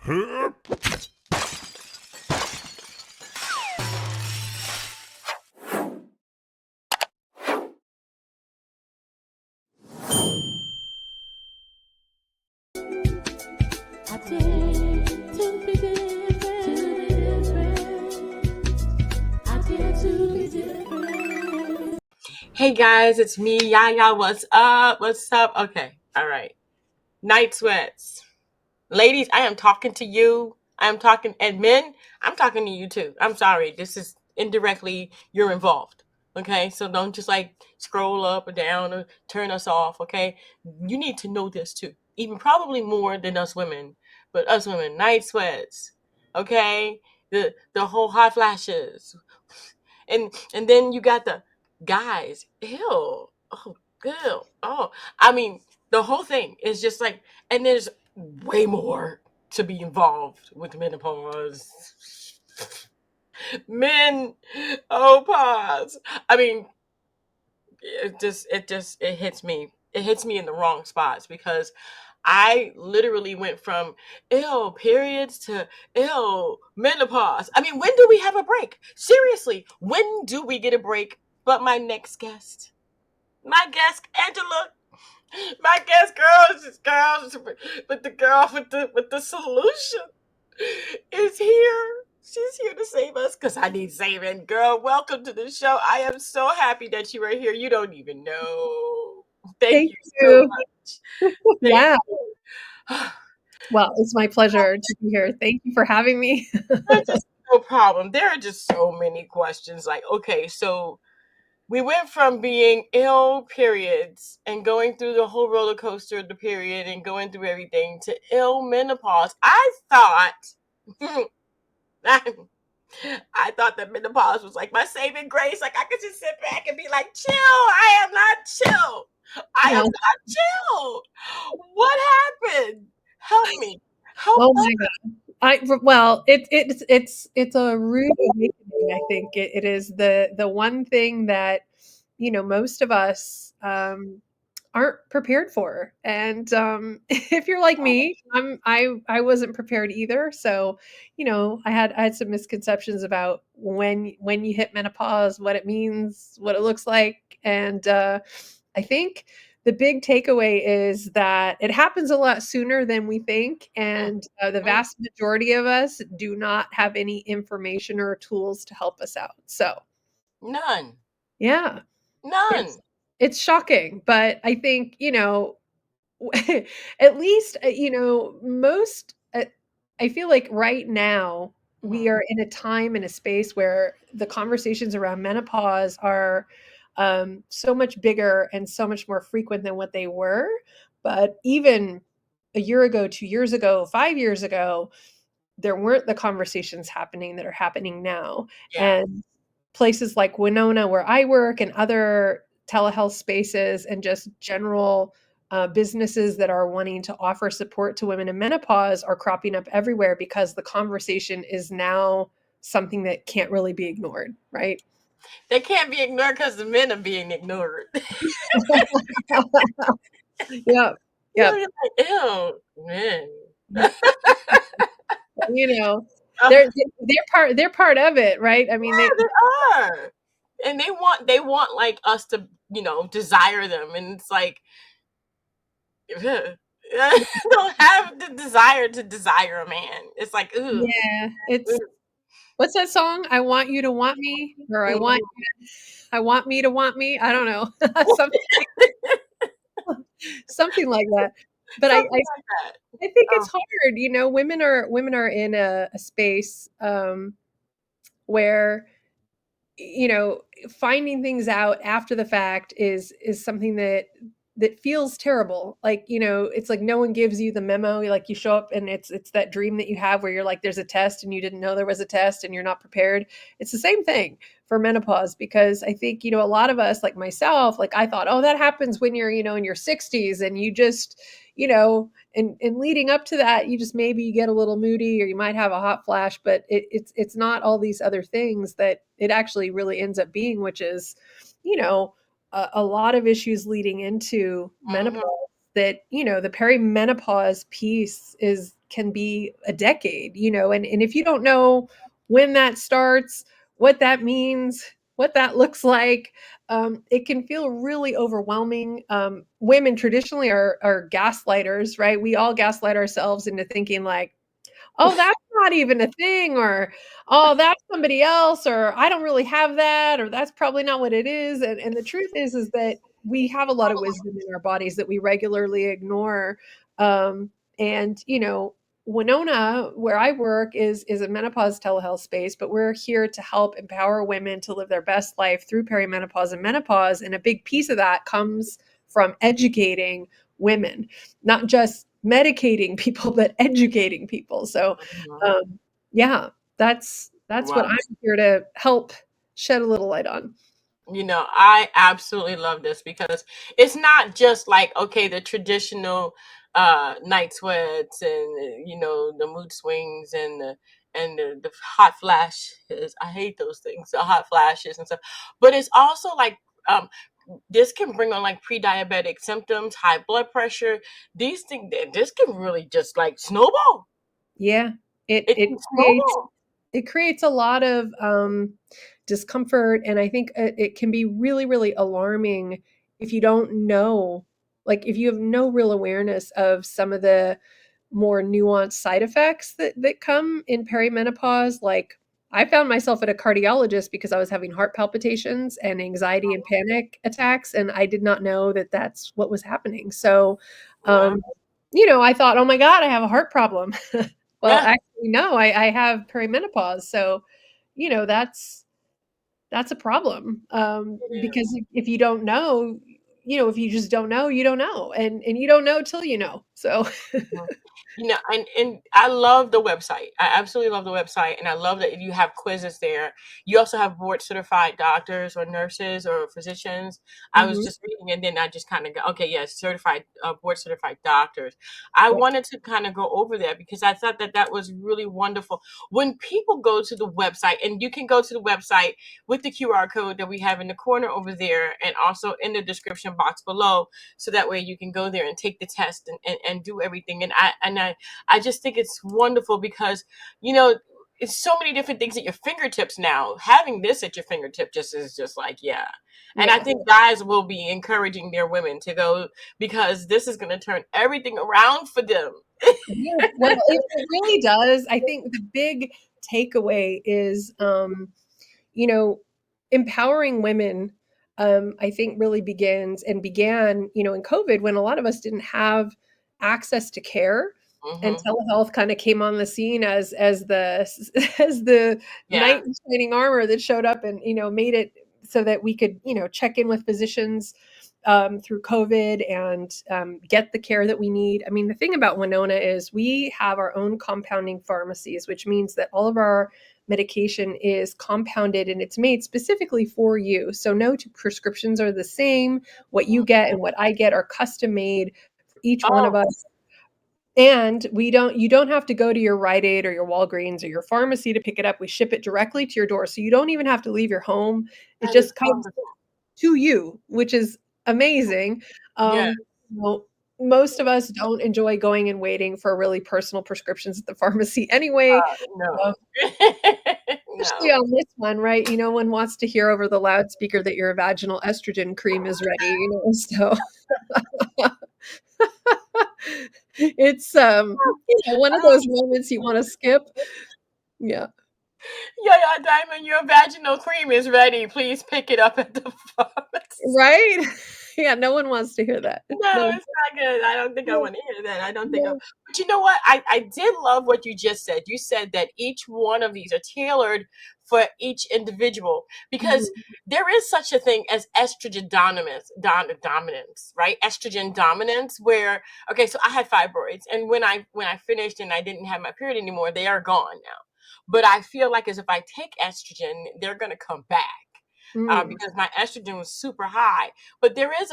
Hey guys, it's me, Yaya. What's up? What's up? Okay, all right. Night sweats. Ladies, I am talking to you. I am talking, and men, I'm talking to you too. I'm sorry. This is indirectly, you're involved. Okay, so don't just like scroll up or down or turn us off. Okay, you need to know this too. Even probably more than us women, but us women, night sweats. Okay, the whole hot flashes, and then you got the guys. Ew. Oh, ew. Oh, I mean, the whole thing is just like, and there's way more to be involved with menopause. Men, oh, pause. I mean, it hits me. It hits me in the wrong spots because I literally went from ill periods to ill menopause. I mean, when do we have a break? Seriously, when do we get a break? But my next guest, my guest Angela, my guest but the girl with the solution is here. She's here to save us because I need saving. Girl, welcome to the show. I am so happy that you are here. You don't even know. Thank Thank you so you. much. Thank Yeah. you. Well, it's my pleasure to be here. Thank you for having me. That's just no problem. There are just so many questions. Like, okay, so we went from being ill periods and going through the whole roller coaster of the period and going through everything to ill menopause. I thought I thought that menopause was like my saving grace. Like I could just sit back and be like, chill. I am not chill. I am No. not chill. What happened? Help me. Help Oh us. my God. Well, it's a rude awakening. I think it is the one thing that most of us aren't prepared for. And if you're like me, I wasn't prepared either. So I had some misconceptions about when you hit menopause, what it means, what it looks like, and I think the big takeaway is that it happens a lot sooner than we think, and the vast majority of us do not have any information or tools to help us out. So, None. yeah, it's None. it's shocking, but I think at least most. I feel like right now we Mhm. are in a time and a space where the conversations around menopause are so much bigger and so much more frequent than what they were. But even a year ago, 2 years ago, 5 years ago, there weren't the conversations happening that are happening now. Yeah. And places like Winona, where I work, and other telehealth spaces, and just general businesses that are wanting to offer support to women in menopause are cropping up everywhere because the conversation is now something that can't really be ignored, right? They can't be ignored because the men are being ignored. Yep. You know, Yep. you're like, ew, men. You know, Uh, they're part of it, right? I mean, yeah, they are. And they want like us to, desire them. And it's like, don't have the desire to desire a man. It's like, ooh. yeah, it's what's that song? I want you to want me, or Mhm. I want me to want me. I don't know. Something something like that. But I, Something I like that. I think Oh, it's hard. Women are in a space where finding things out after the fact is something that feels terrible. Like, it's like no one gives you the memo. Like, you show up and it's that dream that you have where you're like, there's a test and you didn't know there was a test and you're not prepared. It's the same thing for menopause, because I think, a lot of us, like myself, like I thought, oh, that happens when you're, in your 60s, and you just, and leading up to that, you just maybe you get a little moody or you might have a hot flash, but it's not all these other things that it actually really ends up being, which is, you know, a lot of issues leading into menopause mhm. that, the perimenopause piece can be a decade, and if you don't know when that starts, what that means, what that looks like, it can feel really overwhelming. Women traditionally are gaslighters, right? We all gaslight ourselves into thinking like, oh, that's not even a thing, or oh, that's somebody else, or I don't really have that, or that's probably not what it is. And the truth is that we have a lot of wisdom in our bodies that we regularly ignore. And Winona, where I work, is a menopause telehealth space, but we're here to help empower women to live their best life through perimenopause and menopause. And a big piece of that comes from educating women, not just medicating people, but educating people. So, Mhm. um, yeah, that's what Wow. I'm here to help shed a little light on. I absolutely love this because it's not just like, okay, the traditional night sweats and the mood swings and the hot flashes. I hate those things, the hot flashes and stuff. But it's also like this can bring on like pre-diabetic symptoms, high blood pressure. These things, this can really just like snowball. Yeah, it It it can creates snowball. it creates a lot of discomfort, and I think it can be really, really alarming if you don't know, like if you have no real awareness of some of the more nuanced side effects that come in perimenopause. Like I found myself at a cardiologist because I was having heart palpitations and anxiety and panic attacks, and I did not know that that's what was happening. So, Yeah. um, I thought, oh my God, I have a heart problem. Well, Yeah. actually, no, I have perimenopause. So, that's a problem, It because is. if you don't know, if you just don't know, you don't know, and you don't know till you know. So, Mhm. And I love the website. I absolutely love the website, and I love that you have quizzes there. You also have board certified doctors or nurses or physicians. I was mhm, just reading, and then I just kind of go, okay, yes, certified board certified doctors. I yep, wanted to kind of go over that because I thought that that was really wonderful. When people go to the website, and you can go to the website with the QR code that we have in the corner over there, and also in the description box below, so that way you can go there and take the test and do everything. And I just think it's wonderful because you know it's so many different things at your fingertips now. Having this at your fingertip just is just like, yeah. And I yeah. think guys will be encouraging their women to go because this is going to turn everything around for them. Yeah, well, it really does. I think the big takeaway is, you know, empowering women, I think really began, in COVID when a lot of us didn't have access to care, and Hmm. telehealth kind of came on the scene as the as the Yeah. knight in shining armor that showed up and made it so that we could check in with physicians through COVID and get the care that we need. I mean, the thing about Winona is we have our own compounding pharmacies, which means that all of our medication is compounded and it's made specifically for you. So no two prescriptions are the same. What you get and what I get are custom made for each one of Oh, us. And you don't have to go to your Rite Aid or your Walgreens or your pharmacy to pick it up. We ship it directly to your door. So you don't even have to leave your home. It that is just comes wonderful. to you, which is amazing. Yeah. Most of us don't enjoy going and waiting for really personal prescriptions at the pharmacy anyway, No. especially No. on this one, right? No one wants to hear over the loudspeaker that your vaginal estrogen cream is ready, so it's, one of those moments you wanna skip. Yeah. Yeah, yeah, Diamond, your vaginal cream is ready. Please pick it up at the pharmacy. Right? Yeah, no one wants to hear that. No, No. it's not good. I don't think I Yeah, want to hear that. I don't think I. yeah. But you know what? I did love what you just said. You said that each one of these are tailored for each individual because Mhm, there is such a thing as estrogen dominance, right? Estrogen dominance, where okay, so I had fibroids, and when I finished and I didn't have my period anymore, they are gone now. But I feel like as if I take estrogen, they're gonna come back mm, because my estrogen was super high. But there is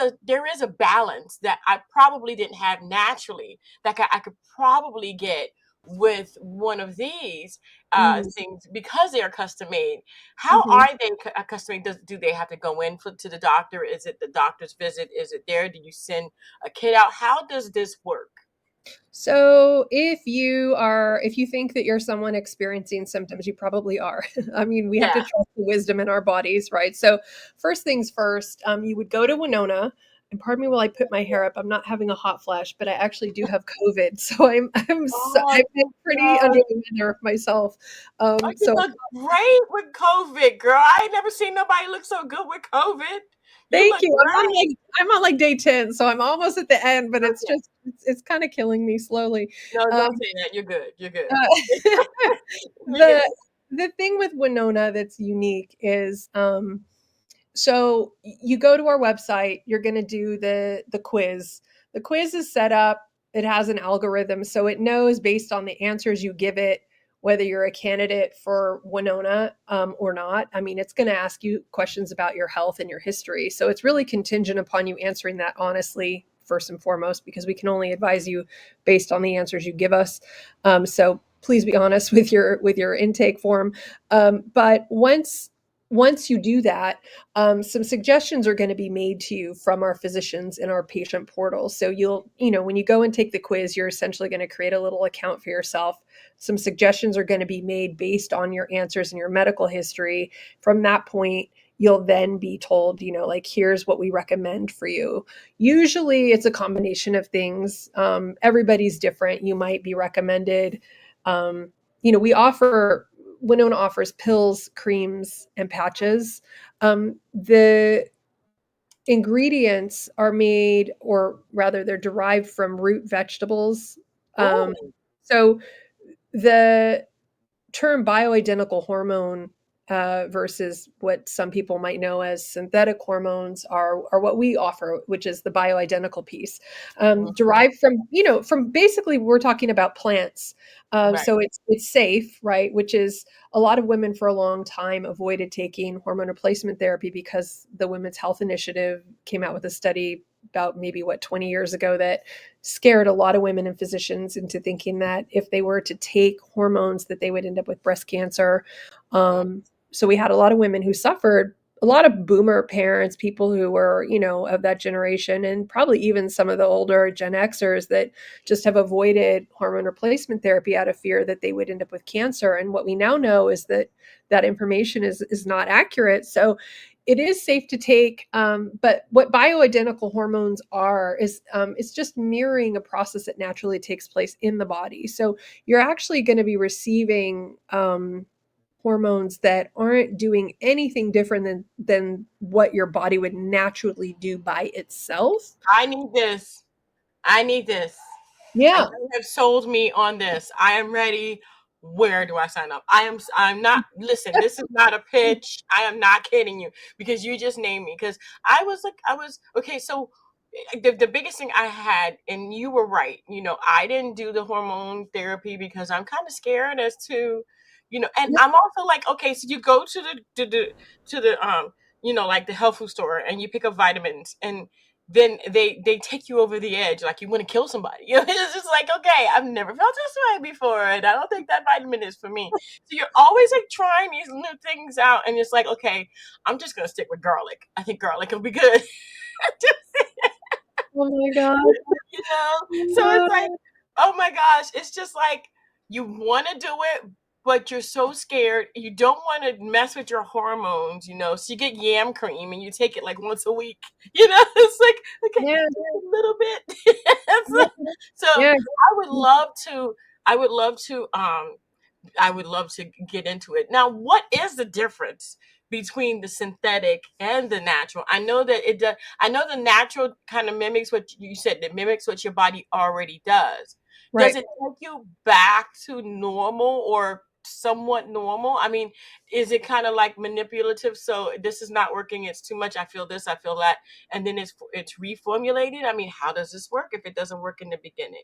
a balance that I probably didn't have naturally that I could probably get with one of these Mm, things because they are custom made. How mhm. are they custom made? Do they have to go in to the doctor? Is it the doctor's visit? Is it there? Do you send a kit out? How does this work? So if you think that you're someone experiencing symptoms, you probably are. I mean, we have to Yeah. trust the wisdom in our bodies, right? So first things first, you would go to Winona. And pardon me while I put my hair up. I'm not having a hot flash, but I actually do have COVID, so Oh I've been pretty under no. the weather myself. Oh, you So look great with COVID, girl. I ain't never seen nobody look so good with COVID. You thank look you. great. I'm on like day 10, so I'm almost at the end, but Okay. it's kind of killing me slowly. No, Um, don't say that. You're good. You're good. uh, You're good. the thing with Winona that's unique is so you go to our website, you're going to do the quiz. The quiz is set up, it has an algorithm, so it knows based on the answers you give it whether you're a candidate for Winona or not. I mean, it's going to ask you questions about your health and your history, so it's really contingent upon you answering that honestly first and foremost, because we can only advise you based on the answers you give us. So please be honest with your intake form. But once you do that, some suggestions are going to be made to you from our physicians in our patient portal. So when you go and take the quiz, you're essentially going to create a little account for yourself. Some suggestions are going to be made based on your answers and your medical history. From that point, you'll then be told, like, here's what we recommend for you. Usually it's a combination of things. Everybody's different. You might be recommended, we offer Winona offers pills, creams, and patches. The ingredients are made, or rather, they're derived from root vegetables. Um, Oh, so the term bioidentical hormone versus what some people might know as synthetic hormones are what we offer, which is the bioidentical piece, mhm. derived from basically we're talking about plants. Right. So it's safe, right? Which is a lot of women for a long time avoided taking hormone replacement therapy because the Women's Health Initiative came out with a study about maybe 20 years ago that scared a lot of women and physicians into thinking that if they were to take hormones that they would end up with breast cancer. Mm. So we had a lot of women who suffered, a lot of boomer parents, people who were, of that generation, and probably even some of the older Gen Xers that just have avoided hormone replacement therapy out of fear that they would end up with cancer. And what we now know is that that information is not accurate. So it is safe to take, but what bioidentical hormones are is it's just mirroring a process that naturally takes place in the body. So you're actually going to be receiving hormones that aren't doing anything different than what your body would naturally do by itself. I need this. I need this. Yeah. You have sold me on this. I am ready. Where do I sign up? I'm not, listen, this is not a pitch. I am not kidding you because you just named me. Because I was okay. So the biggest thing I had, and you were right, I didn't do the hormone therapy because I'm kind of scared as to, and I'm also like, okay, so you go to the like the health food store and you pick up vitamins and then they take you over the edge, like you want to kill somebody. It's just like, okay, I've never felt this way before, and I don't think that vitamin is for me. So you're always like trying these new things out, and it's like, okay, I'm just gonna stick with garlic. I think garlic will be good. Oh my god. you know? So it's like, No. oh my gosh, it's just like you want to do it, but you're so scared. You don't want to mess with your hormones. So you get yam cream and you take it like once a week. It's like, okay, Yeah. just a little bit. Yeah. So Yeah. I would love to I would love to get into it. Now, what is the difference between the synthetic and the natural? I know that it does. I know the natural kind of mimics what you said. It mimics what your body already does. Does Right. it take you back to normal or somewhat normal? I mean, is it kind of like manipulative? So this is not working. It's too much. I feel this. I feel that, and then it's reformulated. I mean, how does this work if it doesn't work in the beginning?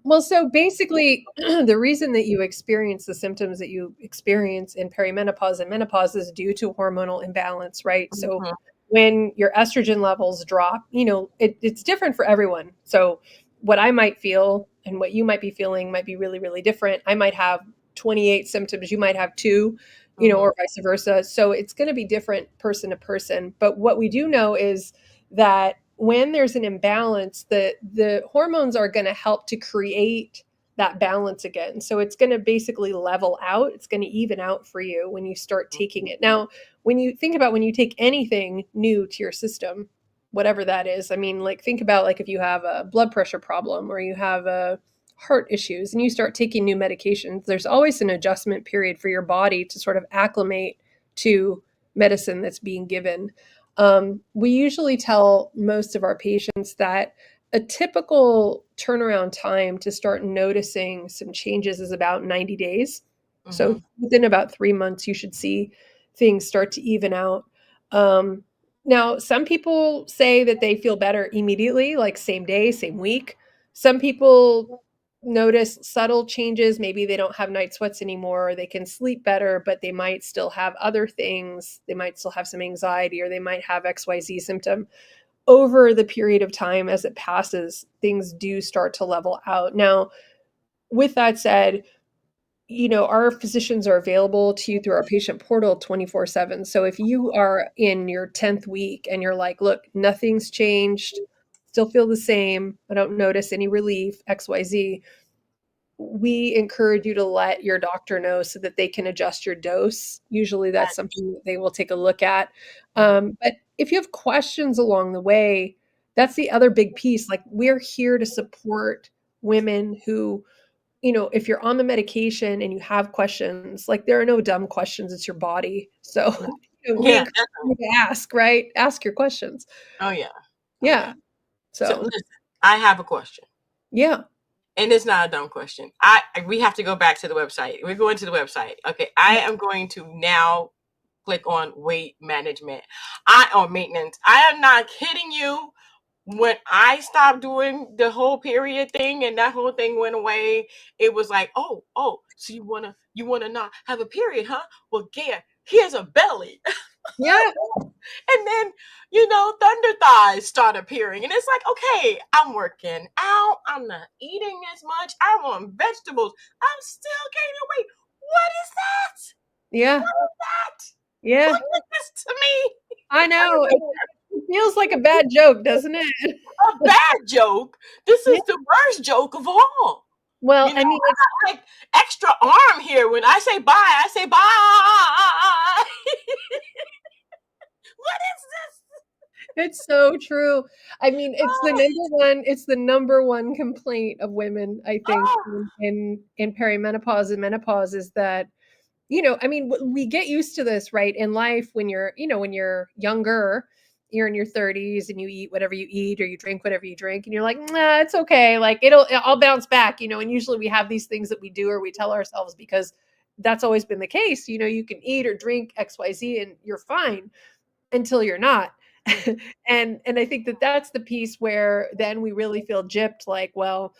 Well, so basically, the reason that you experience the symptoms that you experience in perimenopause and menopause is due to hormonal imbalance, right? So Mhm. when your estrogen levels drop, it's different for everyone. So what I might feel and what you might be feeling might be really, really different. I might have 28 symptoms, you might have two, Mm-hmm. or vice versa. So it's going to be different person to person. But what we do know is that when there's an imbalance, the hormones are going to help to create that balance again. So it's going to basically level out. It's going to even out for you when you start taking it. Now, when you think about when you take anything new to your system, whatever that is, I mean, like think about like if you have a blood pressure problem or you have a heart issues and you start taking new medications, there's always an adjustment period for your body to sort of acclimate to medicine that's being given. We usually tell most of our patients that a typical turnaround time to start noticing some changes is about 90 days. So Mm-hmm. within about 3 months, you should see things start to even out. Um, Now, some people say that they feel better immediately, like same day, same week. Some people notice subtle changes. Maybe they don't have night sweats anymore, or they can sleep better, but they might still have other things. They might still have some anxiety, or they might have XYZ symptom. Over the period of time as it passes, things do start to level out. Now, with that said, our physicians are available to you through our patient portal 24/7. So if you are in your 10th week and you're like, look, nothing's changed, still feel the same, I don't notice any relief, XYZ, we encourage you to let your doctor know so that they can adjust your dose. Usually that's something that they will take a look at. Mm-hmm. But if you have questions along the way, that's the other big piece. Like we're here to support women who, if you're on the medication and you have questions, like there are no dumb questions, it's your body. So we Yeah. encourage you to ask, right? Ask your questions. Oh yeah. Oh yeah. Yeah. So So, listen, I have a question. yeah. And it's not a dumb question. We have to go back to the website. We're going to the website. Okay. I Yeah. am going to now click on weight management. I on maintenance. I am not kidding you. When I stopped doing the whole period thing and that whole thing went away, it was like, so you wanna not have a period, huh? Well, yeah, here's a belly. Yeah. And then, thunder thighs start appearing. And it's like, okay, I'm working out. I'm not eating as much. I'm on vegetables. I'm still gaining weight. What is that? Yeah. What is that? Who Yeah. did this to me? I know. It feels like a bad joke, doesn't it? A bad joke. This Yeah. is the worst joke of all. Well, You know, I mean, it's I got like extra arm here. When I say bye, I say bye. What is this? it's so true. I mean, Oh, it's the number one complaint of women, I think, oh. in perimenopause and menopause is that, I mean, we get used to this, right? In life when you're younger, you're in your 30s and you eat whatever you eat or you drink whatever you drink and you're like, "Nah, it's okay. Like I'll bounce back," and usually we have these things that we do or we tell ourselves because that's always been the case. You can eat or drink XYZ and you're fine until you're not. And I think that that's the piece where then we really feel gypped like, well,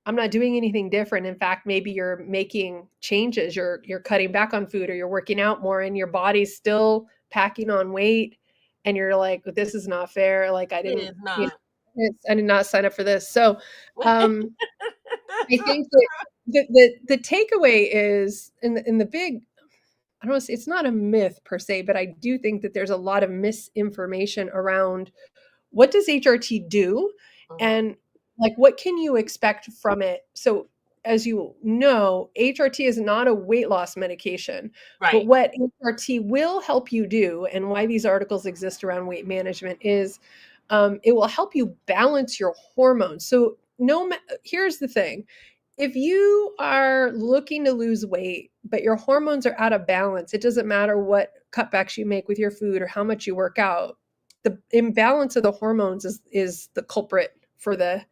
I'm not doing anything different. In fact, maybe you're making changes. You're cutting back on food or you're working out more and your body's still packing on weight and you're like, this is not fair. Like It is not. I did not sign up for this. So um I That's think that the takeaway is in the big, I don't want to say it's not a myth per se, but I do think that there's a lot of misinformation around what does HRT do Mhm. and like what can you expect from it. So as you know, HRT is not a weight loss medication, but Right. what HRT will help you do and why these articles exist around weight management is it will help you balance your hormones. So here's the thing, if you are looking to lose weight, but your hormones are out of balance, it doesn't matter what cutbacks you make with your food or how much you work out. The imbalance of the hormones is the culprit for the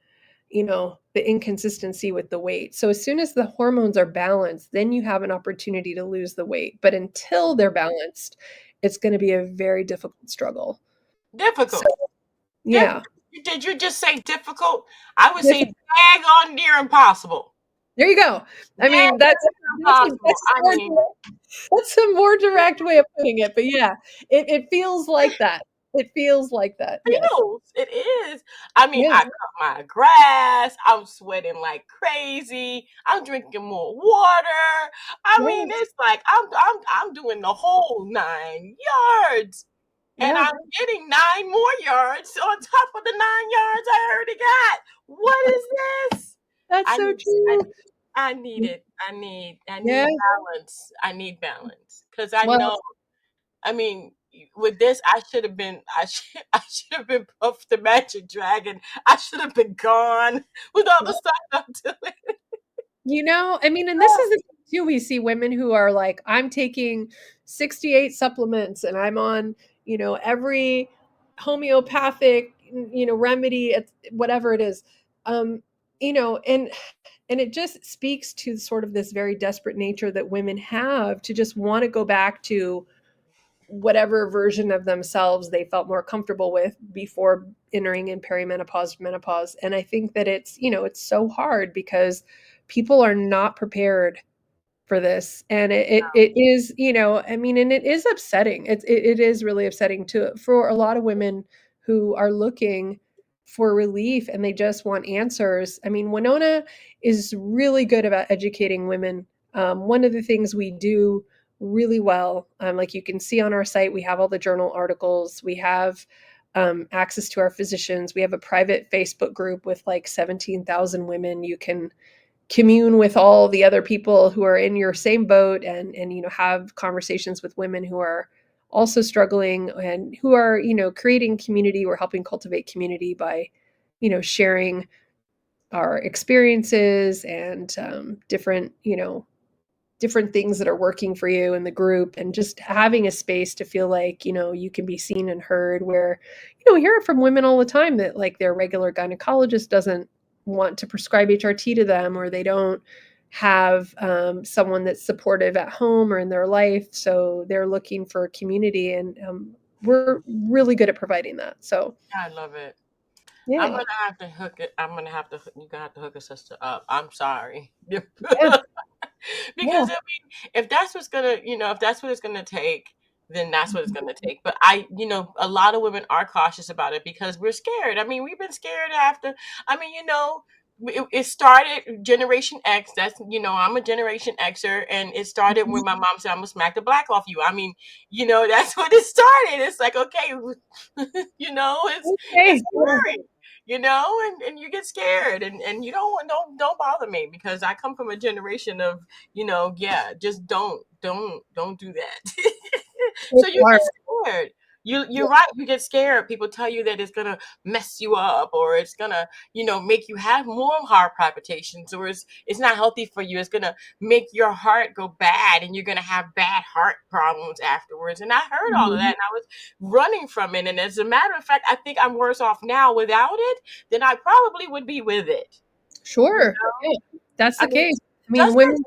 inconsistency with the weight. So as soon as the hormones are balanced, then you have an opportunity to lose the weight. But until they're balanced, it's going to be a very difficult struggle. So Difficult. yeah. Did you just say difficult? I would say Diff- dag on near impossible. There you go. I Dag mean, that's a, impossible. I mean, that's a more direct way of putting it, but yeah, it feels like that. It feels like that, yes. Feels. It is. I mean, Yeah, I cut my grass. I'm sweating like crazy. I'm drinking more water. I mean, yes, it's like I'm doing the whole 9 yards, and yeah, I'm getting 9 more yards on top of the 9 yards I already got. What is this? that's I so need. I true. need. I need it. I Yeah, need balance. I need balance because I well, know. I mean, with this, I should have been. I should have been Puff the Magic Dragon. I should have been gone with all the stuff I'm doing. I mean, and this is the thing too, we see women who are like, "I'm taking 68 supplements and I'm on, every homeopathic, remedy, it's whatever it is." Um, and it just speaks to sort of this very desperate nature that women have to just want to go back to whatever version of themselves they felt more comfortable with before entering in perimenopause, menopause. And I think that it's so hard because people are not prepared for this. And it is, I mean, and it is upsetting. It is really upsetting for a lot of women who are looking for relief and they just want answers. I mean, Winona is really good about educating women. One of the things we do really well, like you can see on our site, we have all the journal articles, we have access to our physicians, we have a private Facebook group with like 17,000 women. You can commune with all the other people who are in your same boat, and have conversations with women who are also struggling and who are creating community. We're helping cultivate community by sharing our experiences and different things that are working for you in the group, and just having a space to feel like you can be seen and heard, where we hear it from women all the time that like their regular gynecologist doesn't want to prescribe HRT to them, or they don't have someone that's supportive at home or in their life, so they're looking for community, and we're really good at providing that. So I love it. I'm yeah, gonna have to hook it. I'm gonna have to. You gonna have to hook a sister up. I'm sorry. yeah, Because yeah. I mean, if that's what's gonna, if that's what it's gonna take, then that's what it's gonna take. But a lot of women are cautious about it because we're scared. I mean, we've been scared after. I mean, it started Generation X. That's I'm a Generation Xer, and it started when my mom said, "I'm gonna smack the black off you." I mean, that's what it started. It's like, okay, it's Okay, yeah. scary, and you get scared, and you don't bother me because I come from a generation of yeah, just don't do that. So It's you hard. get scared. You're Yeah. right. You get scared. People tell you that it's gonna mess you up, or it's gonna make you have more heart palpitations, or it's not healthy for you. It's gonna make your heart go bad, and you're gonna have bad heart problems afterwards. And I heard all of that, Mhm. and I was running from it. And as a matter of fact, I think I'm worse off now without it than I probably would be with it. You Sure. know? Yeah, that's I the mean, case. I mean, doesn't it women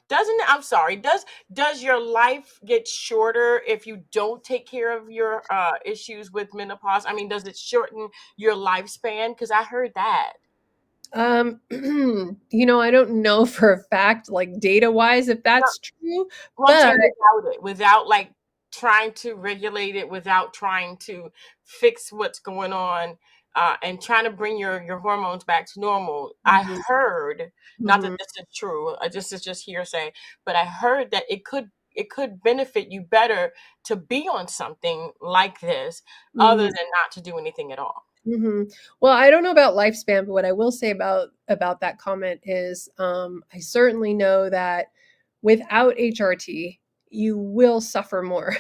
doesn't it I'm sorry, does your life get shorter if you don't take care of your issues with menopause? I mean, does it shorten your lifespan? Because I heard that. I don't know for a fact, like data-wise, if No, that's true, well, I'm but saying without it, without like trying to regulate it, without trying to fix what's going on, and trying to bring your hormones back to normal. I Mhm, heard, not that mhm, this is true, this is just hearsay, but I heard that it could benefit you better to be on something like this, other mhm, than not to do anything at all. mhm. Well, I don't know about lifespan, but what I will say about that comment is, I certainly know that without HRT, you will suffer more.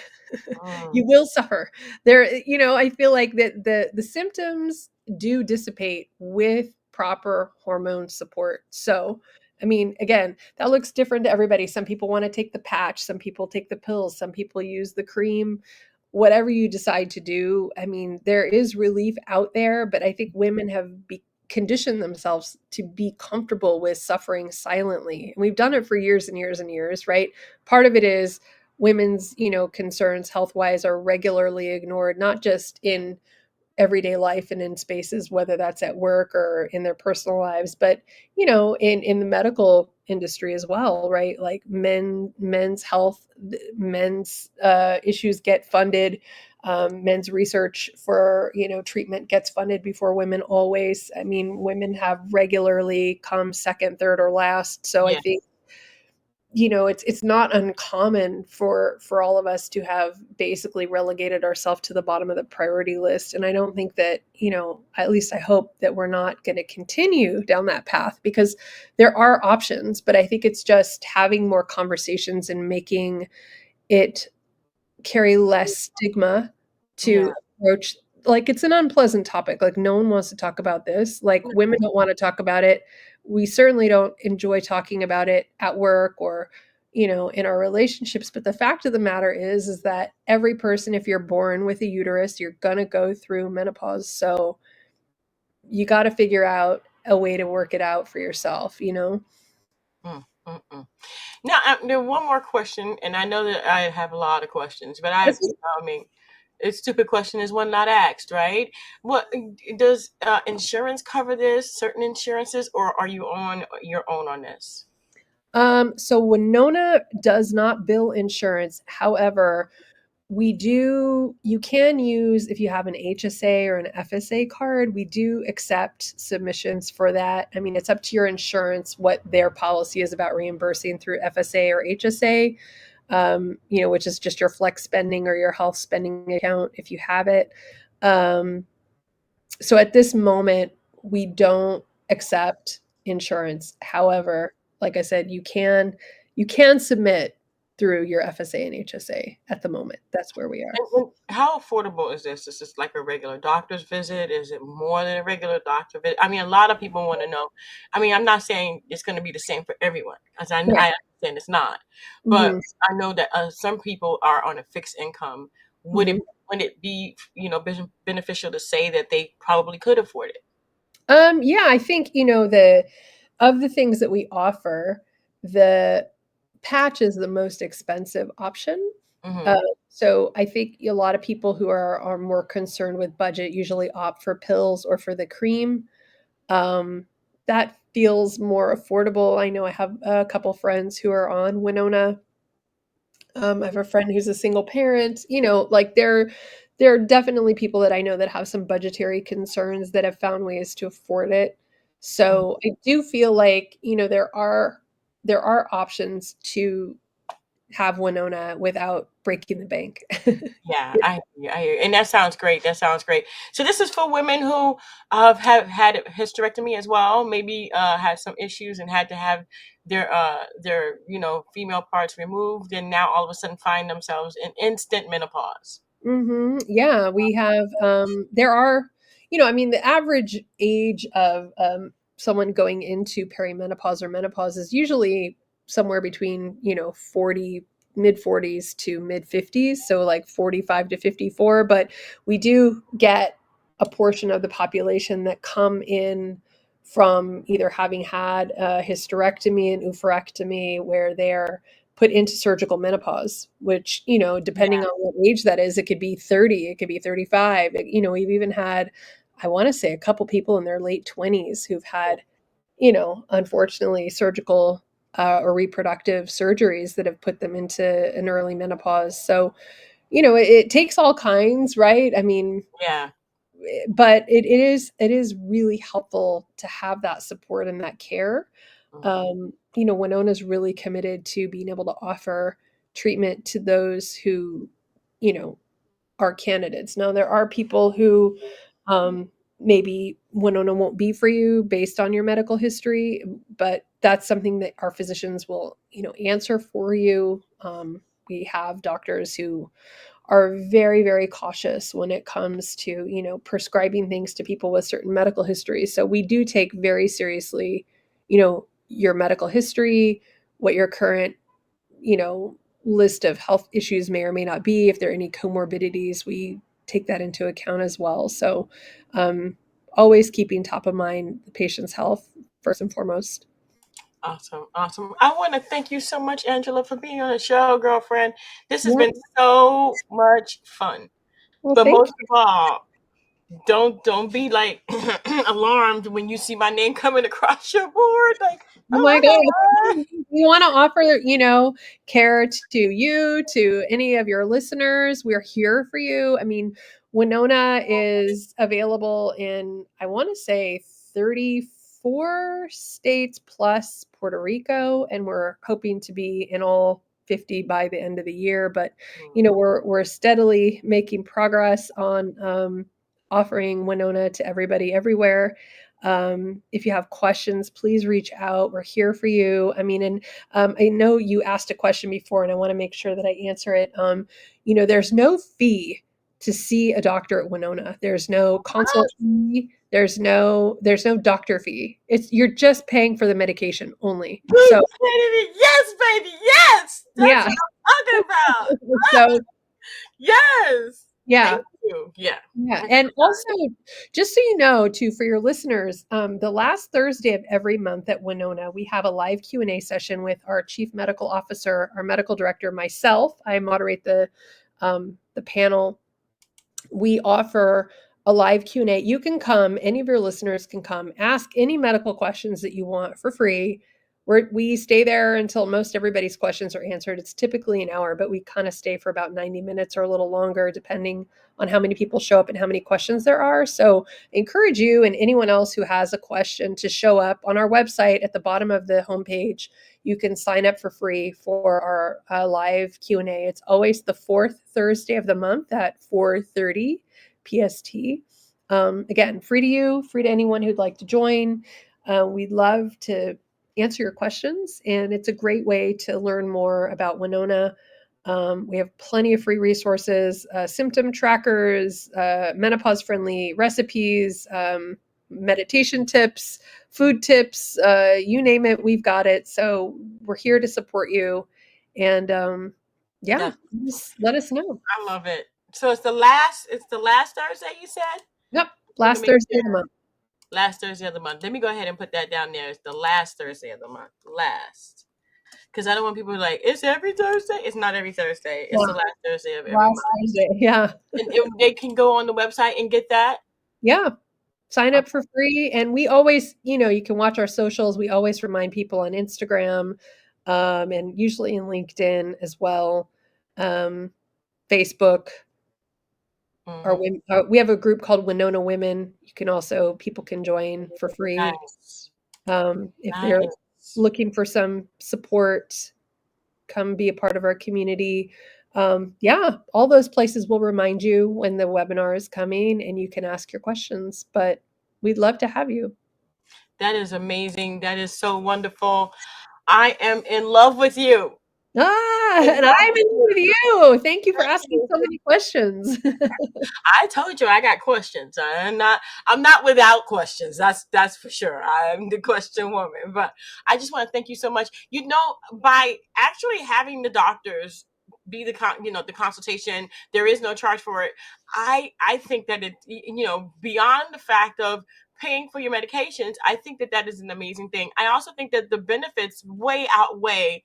You Mm, will suffer. I feel like that the symptoms do dissipate with proper hormone support. So, I mean, again, that looks different to everybody. Some people want to take the patch, some people take the pills, some people use the cream. Whatever you decide to do, I mean, there is relief out there, but I think women have conditioned themselves to be comfortable with suffering silently. And we've done it for years and years and years, right? Part of it is women's concerns health wise are regularly ignored, not just in everyday life and in spaces, whether that's at work or in their personal lives, but in the medical industry as well, right? Like men's health, men's issues get funded Men's research for treatment gets funded before women always. I mean, women have regularly come second, third, or last. So I Yeah. think it's not uncommon for all of us to have basically relegated ourselves to the bottom of the priority list. And I don't think that, at least I hope that we're not going to continue down that path, because there are options. But I think it's just having more conversations and making it carry less stigma Yeah. to approach. Like, it's an unpleasant topic, like no one wants to talk about this, like women don't want to talk about it. We certainly don't enjoy talking about it at work or in our relationships. But the fact of the matter is that every person, if you're born with a uterus, you're going to go through menopause. So you got to figure out a way to work it out for yourself. Mm, mm, mm. Now, there one more question, and I know that I have a lot of questions, but I mean, a stupid question is one not asked, right? What does insurance cover this? Certain insurances, or are you on your own on this? So Winona does not bill insurance. However, you can use, if you have an HSA or an FSA card, we do accept submissions for that. I mean, it's up to your insurance what their policy is about reimbursing through FSA or HSA, which is just your flex spending or your health spending account if you have it. Um, so at this moment, we don't accept insurance. However, like I said, you can submit through your FSA and HSA at the moment. That's where we are. And how affordable is this? Is this like a regular doctor's visit? Is it more than a regular doctor visit? I mean, a lot of people want to know. I mean, I'm not saying it's going to be the same for everyone, as Right. I understand it's not. But Mhm. I know that some people are on a fixed income. Would it Mhm. would it be beneficial to say that they probably could afford it? Yeah, I think, the things that we offer, the patch is the most expensive option. Uh, Hmm. so I think a lot of people who are more concerned with budget usually opt for pills or for the cream. Um, that feels more affordable. I know I have a couple friends who are on Winona. I have a friend who's a single parent. Like there are definitely people that I know that have some budgetary concerns that have found ways to afford it. So I do feel like there are options to have Winona without breaking the bank. Yeah, I hear you. And that sounds great. That sounds great. So this is for women who have had a hysterectomy as well, maybe had some issues and had to have their female parts removed, and now all of a sudden find themselves in instant menopause. Yeah, we have, there are, I mean, the average age of someone going into perimenopause or menopause is usually somewhere between, 40, mid 40s to mid 50s. So like 45 to 54. But we do get a portion of the population that come in from either having had a hysterectomy and oophorectomy where they're put into surgical menopause, which, depending Yeah, on what age that is, it could be 30, it could be 35. We've even had, I want to say, a couple people in their late 20s who've had, unfortunately, surgical or reproductive surgeries that have put them into an early menopause. So, it takes all kinds, right? I mean, yeah. but it is really helpful to have that support and that care. Hmm. Winona's really committed to being able to offer treatment to those who, you know, are candidates. Now, there are people who maybe Winona won't be for you based on your medical history, but that's something that our physicians will, answer for you. We have doctors who are very, very cautious when it comes to, prescribing things to people with certain medical histories. So we do take very seriously, your medical history, what your current, you know, list of health issues may or may not be. If there are any comorbidities, we take that into account as well. So um, always keeping top of mind the patient's health first and foremost. Awesome, awesome. I want to thank you so much, Angela, for being on the show, girlfriend. This has Yeah. been so much fun. Well, But thank most you. of all, don't be like alarmed when you see my name coming across your board. Like, Oh oh my my God. god. we want to offer, care to you, to any of your listeners. We're here for you. I mean, Winona is available in, I want to say, 34 states plus Puerto Rico, and we're hoping to be in all 50 by the end of the year. But we're steadily making progress on offering Winona to everybody everywhere. If you have questions, please reach out. We're here for you. I mean, and I know you asked a question before, and I want to make sure that I answer it. There's no fee to see a doctor at Winona. There's no consult fee. There's no doctor fee. You're just paying for the medication only. Wait, So yes, baby, yes. That's yeah. what I'm talking about. So Yes. yeah. Thank you. Yeah. Yeah, Okay. and also, just so you know, too, for your listeners, the last Thursday of every month at Winona, we have a live Q&A session with our chief medical officer, our medical director, myself. I moderate the panel. We offer a live Q&A. You can come, any of your listeners can come, ask any medical questions that you want for free. We stay there until most everybody's questions are answered. It's typically an hour, but we kind of stay for about 90 minutes or a little longer, depending on how many people show up and how many questions there are. So I encourage you and anyone else who has a question to show up on our website at the bottom of the homepage. You can sign up for free for our live Q&A. It's always the fourth Thursday of the month at 4:30 PST. Again, free to you, free to anyone who'd like to join. We'd love to answer your questions, and it's a great way to learn more about Winona. We have plenty of free resources, symptom trackers, menopause-friendly recipes, meditation tips, food tips, you name it, we've got it. So we're here to support you. And yeah, That's, just let us know. I love it. So it's the last Thursday you said? Yep. Want to Last make Thursday of the sure. month. Last Thursday of the month. Let me go ahead and put that down there. It's the last Thursday of the month. Last. Because I don't want people like, it's every Thursday. It's not every Thursday. It's Yeah. the last Thursday of every Last month. Thursday. Yeah. And they can go on the website and get that. Yeah. Sign up Okay. for free. And we always, you can watch our socials. We always remind people on Instagram, and usually in LinkedIn as well. Facebook. Mm-hmm. We have a group called Winona Women. People can join for free. Nice. If they're Nice. looking for some support, come be a part of our community. Yeah, all those places will remind you when the webinar is coming and you can ask your questions, but we'd love to have you. That is amazing. That is so wonderful. I am in love with you. In And love I'm with in you. with you. Thank you for Thank asking you. so many questions. I told you I got questions. I'm not without questions. That's for sure. I'm the question woman. But I just want to thank you so much. By actually having the doctors be the consultation, there is no charge for it. I think that beyond the fact of paying for your medications, I think that is an amazing thing. I also think that the benefits way outweigh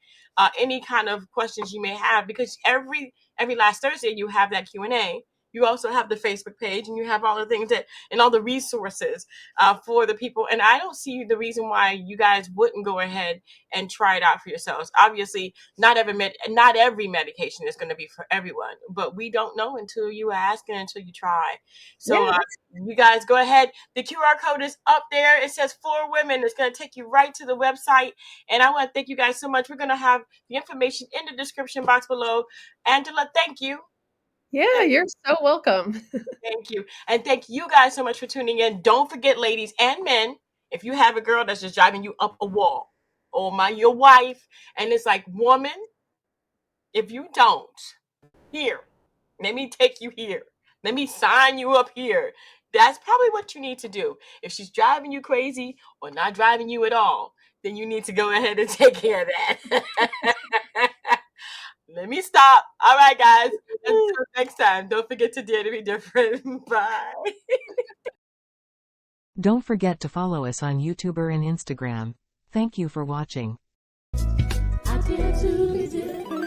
any kind of questions you may have, because every last Thursday you have that Q&A. You also have the Facebook page, and you have all the things and all the resources for the people. And I don't see the reason why you guys wouldn't go ahead and try it out for yourselves. Obviously, not every medication is going to be for everyone, but we don't know until you ask and until you try. So Yeah. you guys go ahead. The QR code is up there. It says For Women. It's going to take you right to the website. And I want to thank you guys so much. We're going to have the information in the description box below. Angela, thank you. Yeah, Thank you're so welcome. Thank you. And thank you guys so much for tuning in. Don't forget, ladies and men, if you have a girl that's just driving you up a wall, or your wife, and it's like, woman, if you don't, here, let me take you here. Let me sign you up here. That's probably what you need to do. If she's driving you crazy or not driving you at all, then you need to go ahead and take care of that. Let me stop. All right, guys. Until next time, don't forget to dare to be different. Bye. Don't forget to follow us on YouTube and Instagram. Thank you for watching. I dare to be different.